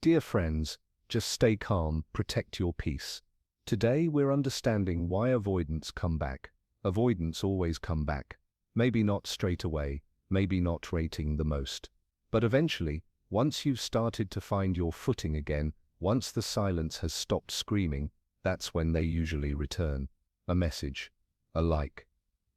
Dear friends, just stay calm, protect your peace. Today we're understanding why avoidants come back. Avoidants always come back. Maybe not straight away, maybe not rating the most. But eventually, once you've started to find your footing again, once the silence has stopped screaming, that's when they usually return. A message, a like,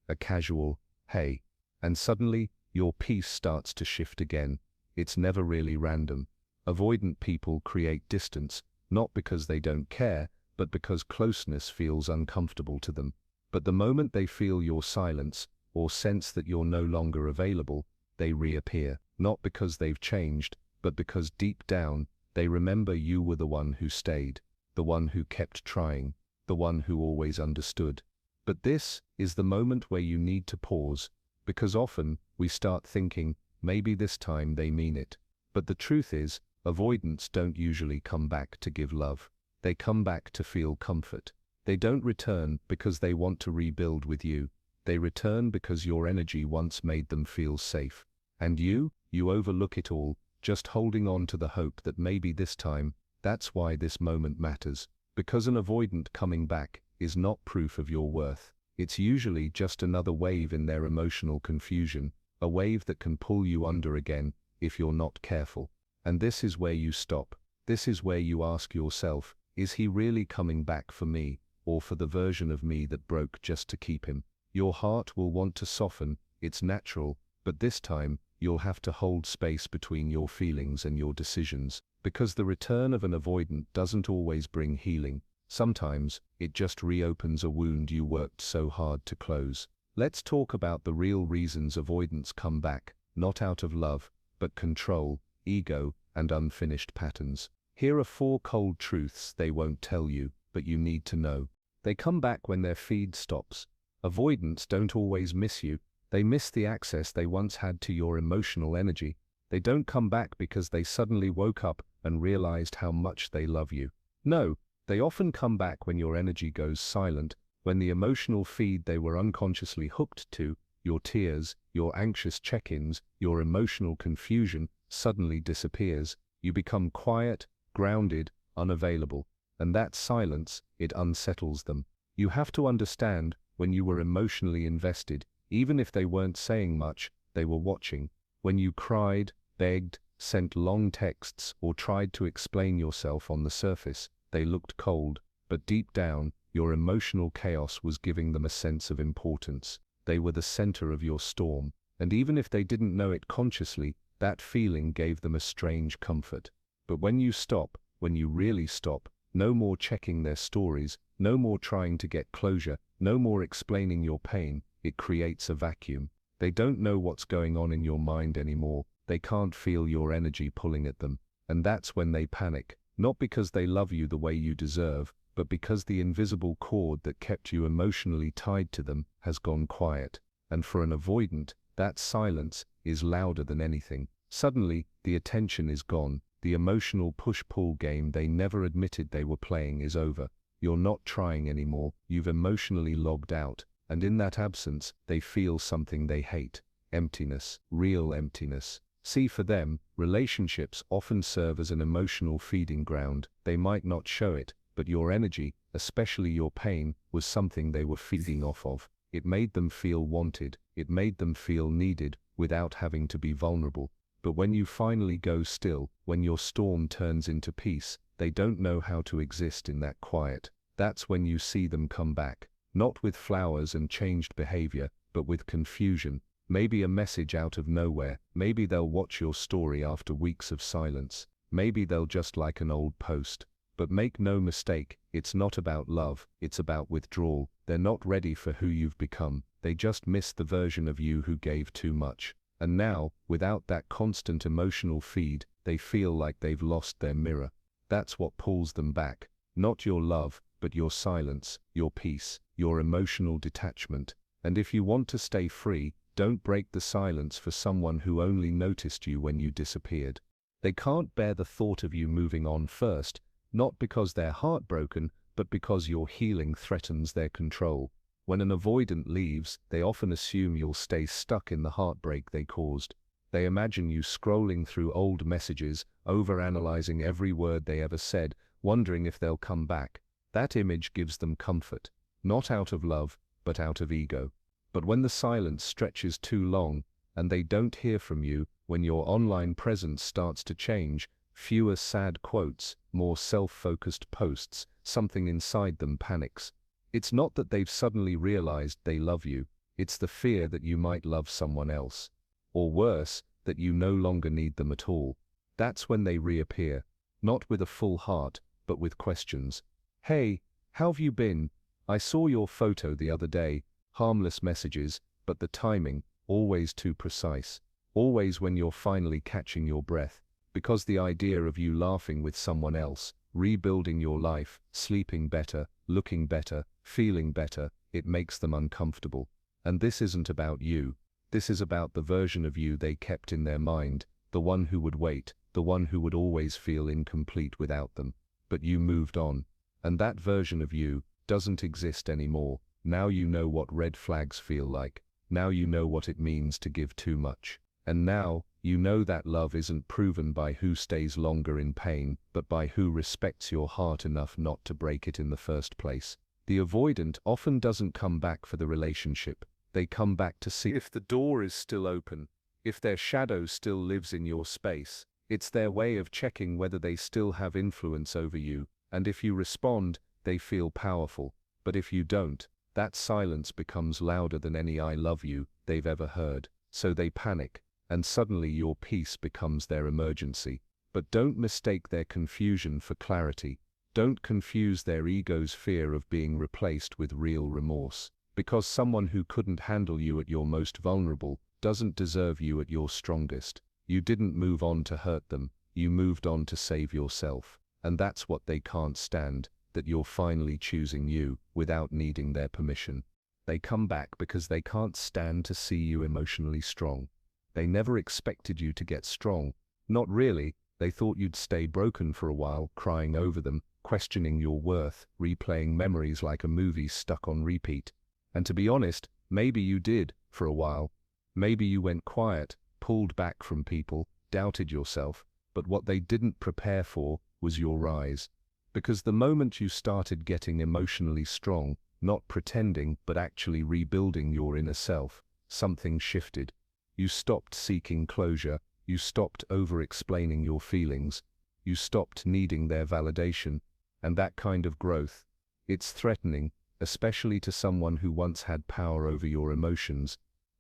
a casual, hey, and suddenly, your peace starts to shift again. It's never really random. Avoidant people create distance, not because they don't care, but because closeness feels uncomfortable to them. But the moment they feel your silence, or sense that you're no longer available, they reappear, not because they've changed, but because deep down, they remember you were the one who stayed, the one who kept trying, the one who always understood. But this is the moment where you need to pause, because often we start thinking, maybe this time they mean it. But the truth is, avoidants don't usually come back to give love. They come back to feel comfort. They don't return because they want to rebuild with you. They return because your energy once made them feel safe. And you overlook it all, just holding on to the hope that maybe this time, that's why this moment matters. Because an avoidant coming back is not proof of your worth. It's usually just another wave in their emotional confusion, a wave that can pull you under again if you're not careful. And this is where you stop. This is where you ask yourself, is he really coming back for me, or for the version of me that broke just to keep him? Your heart will want to soften, it's natural, but this time, you'll have to hold space between your feelings and your decisions, because the return of an avoidant doesn't always bring healing. Sometimes, it just reopens a wound you worked so hard to close. Let's talk about the real reasons avoidants come back, not out of love, but control, ego, and unfinished patterns. Here are 4 cold truths they won't tell you, but you need to know. They come back when their feed stops. Avoidants don't always miss you. They miss the access they once had to your emotional energy. They don't come back because they suddenly woke up and realized how much they love you. No, they often come back when your energy goes silent, when the emotional feed they were unconsciously hooked to, your tears, your anxious check-ins, your emotional confusion, suddenly disappears. You become quiet, grounded, unavailable. And that silence, it unsettles them. You have to understand, when you were emotionally invested, even if they weren't saying much, they were watching. When you cried, begged, sent long texts, or tried to explain yourself on the surface, they looked cold, but deep down, your emotional chaos was giving them a sense of importance. They were the center of your storm, and even if they didn't know it consciously, that feeling gave them a strange comfort. But when you stop, when you really stop, no more checking their stories, no more trying to get closure, no more explaining your pain, it creates a vacuum. They don't know what's going on in your mind anymore, they can't feel your energy pulling at them, and that's when they panic, not because they love you the way you deserve, but because the invisible cord that kept you emotionally tied to them has gone quiet. And for an avoidant, that silence is louder than anything. Suddenly, the attention is gone, the emotional push-pull game they never admitted they were playing is over. You're not trying anymore, you've emotionally logged out, and in that absence, they feel something they hate. Emptiness, real emptiness. See, for them, relationships often serve as an emotional feeding ground. They might not show it, but your energy, especially your pain, was something they were feeding off of. It made them feel wanted, it made them feel needed, without having to be vulnerable. But when you finally go still, when your storm turns into peace, they don't know how to exist in that quiet. That's when you see them come back, not with flowers and changed behavior, but with confusion. Maybe a message out of nowhere, maybe they'll watch your story after weeks of silence, maybe they'll just like an old post. But make no mistake, it's not about love, it's about withdrawal. They're not ready for who you've become, they just missed the version of you who gave too much. And now, without that constant emotional feed, they feel like they've lost their mirror. That's what pulls them back, not your love, but your silence, your peace, your emotional detachment. And if you want to stay free, don't break the silence for someone who only noticed you when you disappeared. They can't bear the thought of you moving on first, not because they're heartbroken, but because your healing threatens their control. When an avoidant leaves, they often assume you'll stay stuck in the heartbreak they caused. They imagine you scrolling through old messages, overanalyzing every word they ever said, wondering if they'll come back. That image gives them comfort, not out of love, but out of ego. But when the silence stretches too long, and they don't hear from you, when your online presence starts to change, fewer sad quotes, more self-focused posts, something inside them panics. It's not that they've suddenly realized they love you, it's the fear that you might love someone else. Or worse, that you no longer need them at all. That's when they reappear, not with a full heart, but with questions. Hey, how've you been? I saw your photo the other day. Harmless messages, but the timing, always too precise. Always when you're finally catching your breath. Because the idea of you laughing with someone else, rebuilding your life, sleeping better, looking better, feeling better, it makes them uncomfortable. And this isn't about you. This is about the version of you they kept in their mind, the one who would wait, the one who would always feel incomplete without them. But you moved on. And that version of you doesn't exist anymore. Now you know what red flags feel like. Now you know what it means to give too much. And now, you know that love isn't proven by who stays longer in pain, but by who respects your heart enough not to break it in the first place. The avoidant often doesn't come back for the relationship. They come back to see if the door is still open, if their shadow still lives in your space. It's their way of checking whether they still have influence over you, and if you respond, they feel powerful. But if you don't, that silence becomes louder than any "I love you" they've ever heard. So they panic, and suddenly your peace becomes their emergency. But don't mistake their confusion for clarity. Don't confuse their ego's fear of being replaced with real remorse. Because someone who couldn't handle you at your most vulnerable doesn't deserve you at your strongest. You didn't move on to hurt them, you moved on to save yourself. And that's what they can't stand, that you're finally choosing you, without needing their permission. They come back because they can't stand to see you emotionally strong. They never expected you to get strong. Not really. They thought you'd stay broken for a while, crying over them, questioning your worth, replaying memories like a movie stuck on repeat. And to be honest, maybe you did, for a while. Maybe you went quiet, pulled back from people, doubted yourself, but what they didn't prepare for was your rise. Because the moment you started getting emotionally strong, not pretending but actually rebuilding your inner self, something shifted. You stopped seeking closure, you stopped over-explaining your feelings, you stopped needing their validation. And that kind of growth, it's threatening, especially to someone who once had power over your emotions.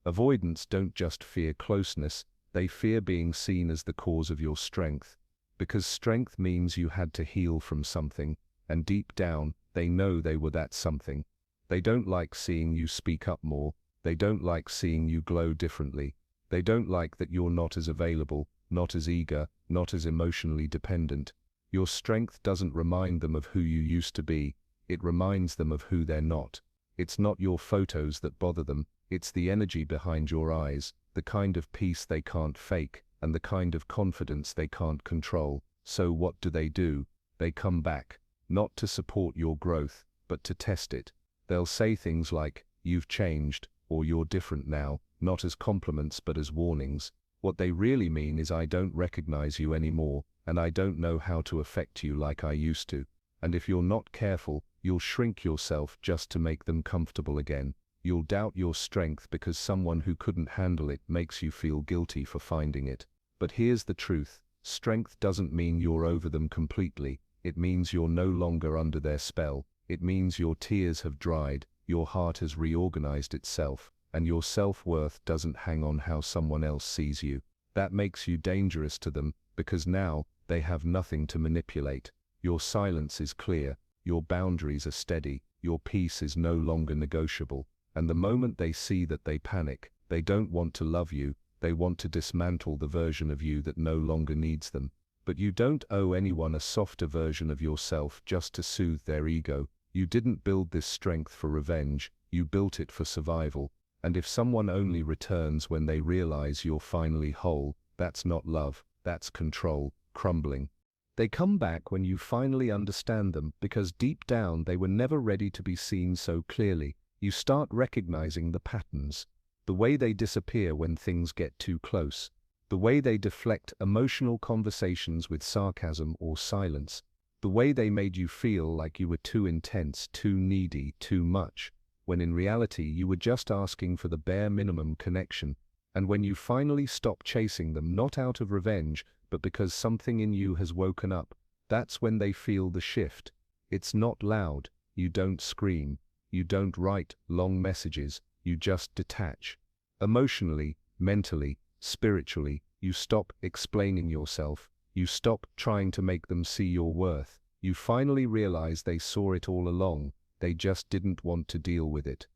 Avoidants don't just fear closeness, they fear being seen as the cause of your strength. Because strength means you had to heal from something, and deep down, they know they were that something. They don't like seeing you speak up more, they don't like seeing you glow differently. They don't like that you're not as available, not as eager, not as emotionally dependent. Your strength doesn't remind them of who you used to be, it reminds them of who they're not. It's not your photos that bother them, it's the energy behind your eyes, the kind of peace they can't fake, and the kind of confidence they can't control. So what do? They come back, not to support your growth, but to test it. They'll say things like, "You've changed," or "You're different now," not as compliments but as warnings. What they really mean is, "I don't recognize you anymore, and I don't know how to affect you like I used to." And if you're not careful, you'll shrink yourself just to make them comfortable again. You'll doubt your strength because someone who couldn't handle it makes you feel guilty for finding it. But here's the truth, strength doesn't mean you're over them completely, it means you're no longer under their spell, it means your tears have dried, your heart has reorganized itself, and your self-worth doesn't hang on how someone else sees you. That makes you dangerous to them, because now, they have nothing to manipulate. Your silence is clear, your boundaries are steady, your peace is no longer negotiable. And the moment they see that, they panic. They don't want to love you, they want to dismantle the version of you that no longer needs them. But you don't owe anyone a softer version of yourself just to soothe their ego. You didn't build this strength for revenge, you built it for survival. And if someone only returns when they realize you're finally whole, that's not love, that's control, crumbling. They come back when you finally understand them, because deep down they were never ready to be seen so clearly. You start recognizing the patterns, the way they disappear when things get too close, The way they deflect emotional conversations with sarcasm or silence. The way they made you feel like you were too intense, too needy, too much, when in reality you were just asking for the bare minimum connection. And when you finally stop chasing them, not out of revenge, but because something in you has woken up, that's when they feel the shift. It's not loud, you don't scream, you don't write long messages, you just detach. Emotionally, mentally, spiritually, you stop explaining yourself, you stop trying to make them see your worth. You finally realize they saw it all along, they just didn't want to deal with it.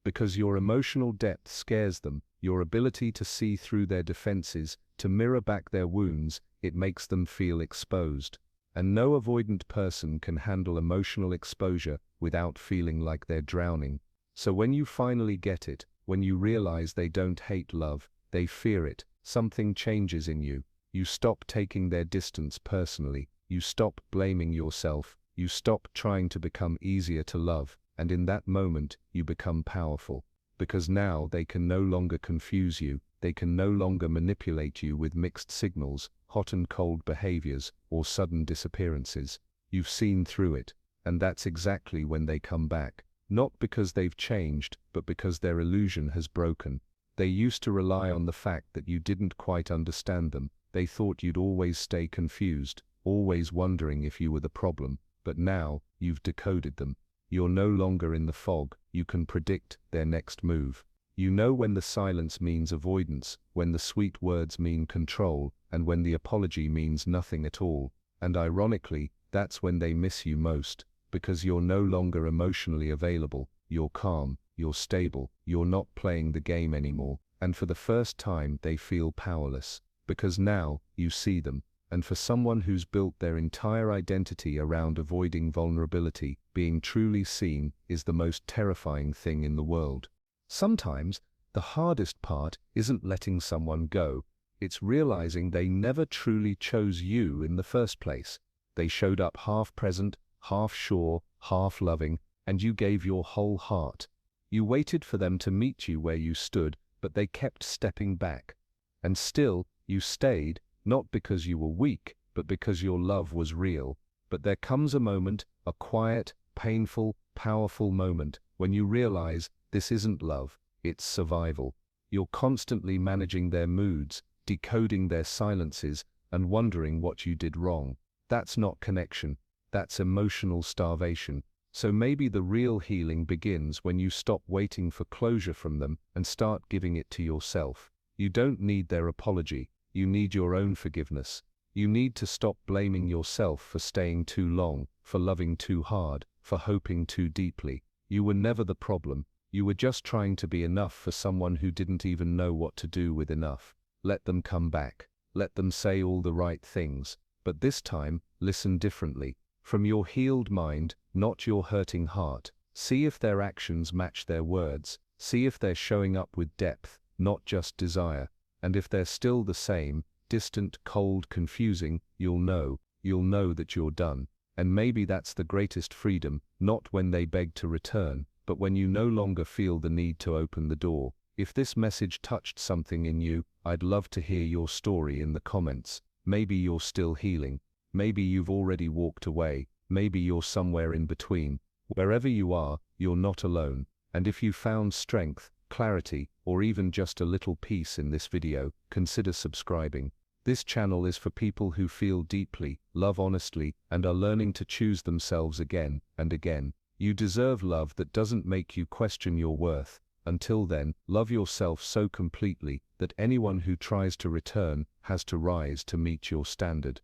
Because your emotional depth scares them, your ability to see through their defenses, to mirror back their wounds, it makes them feel exposed. And no avoidant person can handle emotional exposure without feeling like they're drowning. So when you finally get it, when you realize they don't hate love, they fear it, something changes in you. You stop taking their distance personally, you stop blaming yourself, you stop trying to become easier to love, and in that moment, you become powerful. Because now they can no longer confuse you, they can no longer manipulate you with mixed signals, hot and cold behaviors, or sudden disappearances. You've seen through it, and that's exactly when they come back. Not because they've changed, but because their illusion has broken. They used to rely on the fact that you didn't quite understand them. They thought you'd always stay confused, always wondering if you were the problem. But now, you've decoded them. You're no longer in the fog, you can predict their next move. You know when the silence means avoidance, when the sweet words mean control, and when the apology means nothing at all. And ironically, that's when they miss you most, because you're no longer emotionally available, you're calm, you're stable, you're not playing the game anymore. And for the first time they feel powerless, because now, you see them. And for someone who's built their entire identity around avoiding vulnerability, being truly seen is the most terrifying thing in the world. Sometimes, the hardest part isn't letting someone go, it's realizing they never truly chose you in the first place. They showed up half present, half sure, half loving, and you gave your whole heart. You waited for them to meet you where you stood, but they kept stepping back. And still, you stayed, not because you were weak, but because your love was real. But there comes a moment, a quiet, painful, powerful moment, when you realize this isn't love, it's survival. You're constantly managing their moods, decoding their silences, and wondering what you did wrong. That's not connection, that's emotional starvation. So maybe the real healing begins when you stop waiting for closure from them and start giving it to yourself. You don't need their apology. You need your own forgiveness. You need to stop blaming yourself for staying too long, for loving too hard, for hoping too deeply. You were never the problem. You were just trying to be enough for someone who didn't even know what to do with enough. Let them come back. Let them say all the right things. But this time, listen differently. From your healed mind, not your hurting heart. See if their actions match their words. See if they're showing up with depth, not just desire. And if they're still the same, distant, cold, confusing, you'll know that you're done. And maybe that's the greatest freedom, not when they beg to return, but when you no longer feel the need to open the door. If this message touched something in you, I'd love to hear your story in the comments. Maybe you're still healing. Maybe you've already walked away. Maybe you're somewhere in between. Wherever you are, you're not alone. And if you found strength, clarity, or even just a little peace in this video, consider subscribing. This channel is for people who feel deeply, love honestly, and are learning to choose themselves again and again. You deserve love that doesn't make you question your worth. Until then, love yourself so completely that anyone who tries to return has to rise to meet your standard.